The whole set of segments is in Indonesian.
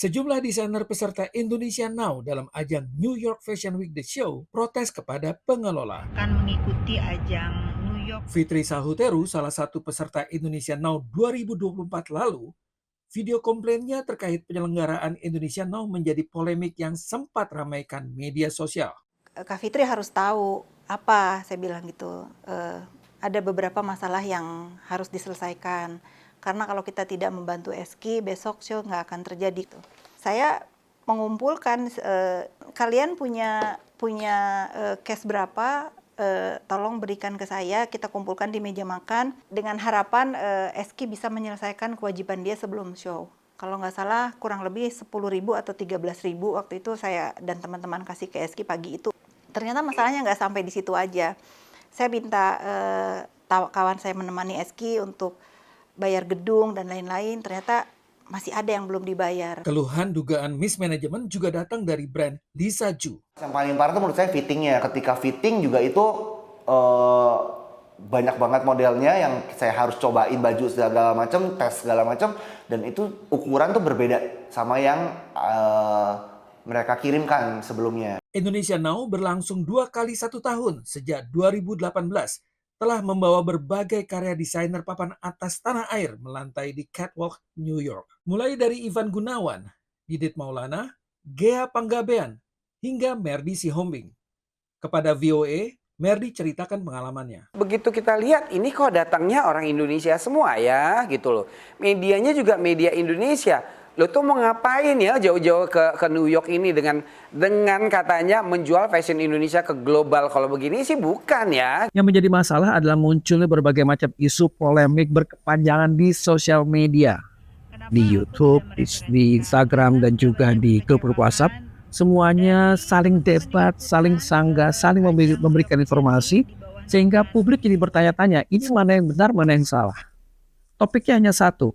Sejumlah desainer peserta Indonesia Now dalam ajang New York Fashion Week The Show protes kepada pengelola. Akan mengikuti ajang New York. Fitri Sahuteru, salah satu peserta Indonesia Now 2024 lalu, video komplainnya terkait penyelenggaraan Indonesia Now menjadi polemik yang sempat ramaikan media sosial. Kak Fitri harus tahu apa, saya bilang gitu. Ada beberapa masalah yang harus diselesaikan. Karena kalau kita tidak membantu Eski, besok show nggak akan terjadi. Saya mengumpulkan, kalian punya case berapa, tolong berikan ke saya, kita kumpulkan di meja makan, dengan harapan Eski bisa menyelesaikan kewajiban dia sebelum show. Kalau nggak salah kurang lebih 10.000 atau 13.000 waktu itu saya dan teman-teman kasih ke Eski pagi itu. Ternyata masalahnya nggak sampai di situ aja. Saya minta kawan saya menemani Eski untuk bayar gedung dan lain-lain, ternyata masih ada yang belum dibayar. Keluhan dugaan mismanagement juga datang dari brand Lisa Ju. Yang paling parah itu menurut saya fittingnya. Ketika fitting juga itu banyak banget modelnya yang saya harus cobain baju segala macam, tes segala macam, dan itu ukuran tuh berbeda sama yang mereka kirimkan sebelumnya. Indonesia Now berlangsung 2 kali 1 tahun sejak 2018. Telah membawa berbagai karya desainer papan atas tanah air melantai di catwalk New York. Mulai dari Ivan Gunawan, Didit Maulana, Gea Panggabean, hingga Merdi Sihombing. Kepada VOA, Merdi ceritakan pengalamannya. Begitu kita lihat, ini kok datangnya orang Indonesia semua ya, gitu loh. Medianya juga media Indonesia. Lo tuh mau ngapain ya jauh-jauh ke New York ini dengan katanya menjual fashion Indonesia ke global. Kalau begini sih bukan ya. Yang menjadi masalah adalah munculnya berbagai macam isu polemik berkepanjangan di sosial media. Di YouTube, di Instagram, dan juga di grup WhatsApp. Semuanya saling debat, saling sanggah, saling memberikan informasi. Sehingga publik jadi bertanya-tanya, ini mana yang benar, mana yang salah. Topiknya hanya satu,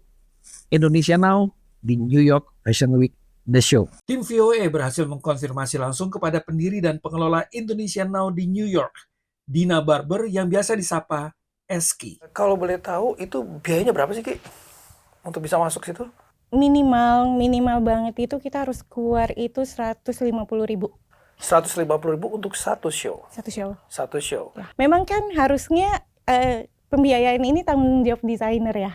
Indonesia Now di New York Fashion Week The Show. Tim VOA berhasil mengkonfirmasi langsung kepada pendiri dan pengelola Indonesia Now di New York, Dina Barber yang biasa disapa Eski. Kalau boleh tahu itu biayanya berapa sih Ki untuk bisa masuk situ? Minimal banget itu kita harus keluar itu 150.000. 150.000 untuk satu show. Satu show. Ya. Memang kan harusnya pembiayaan ini tanggung jawab desainer ya,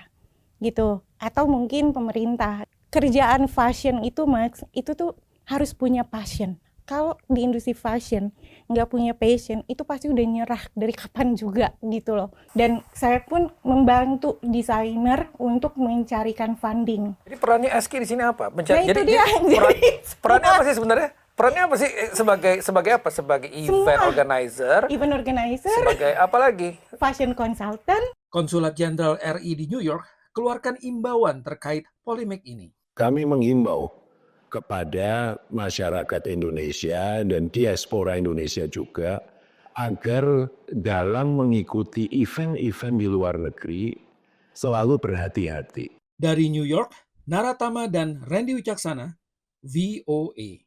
gitu. Atau mungkin pemerintah. Kerjaan fashion itu Max, itu tuh harus punya passion. Kalau di industri fashion nggak punya passion, itu pasti udah nyerah dari kapan juga gitu loh. Dan saya pun membantu desainer untuk mencarikan funding. Jadi perannya Eski di sini apa? Nah, itu dia. Perannya apa sih sebenarnya? Perannya apa sih sebagai apa? Sebagai event organizer. Event organizer. Sebagai apa lagi? Fashion consultant. Konsulat Jenderal RI di New York keluarkan imbauan terkait polemik ini. Kami mengimbau kepada masyarakat Indonesia dan diaspora Indonesia juga agar dalam mengikuti event-event di luar negeri selalu berhati-hati. Dari New York, Naratama dan Randy Wicaksana, VOA.